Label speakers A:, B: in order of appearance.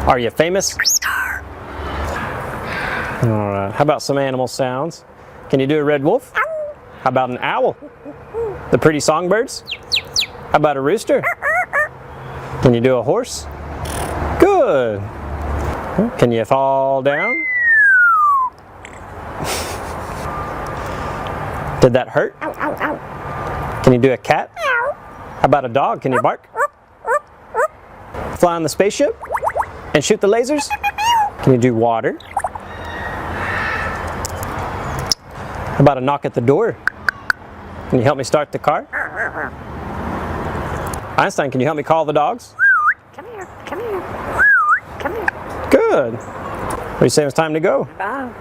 A: Are you famous? Alright, how about some animal sounds? Can you do a red wolf? How about an owl? The pretty songbirds? How about a rooster? Can you do a horse? Good! Can you fall down? Did that hurt? Can you do a cat? How about a dog? Can you bark? Fly on the spaceship? And shoot the lasers? Can you do water? How about a knock at the door? Can you help me start the car? Einstein, can you help me call the dogs?
B: Come here, come here, come here.
A: Good. What do you say it's time to go?
B: Bye.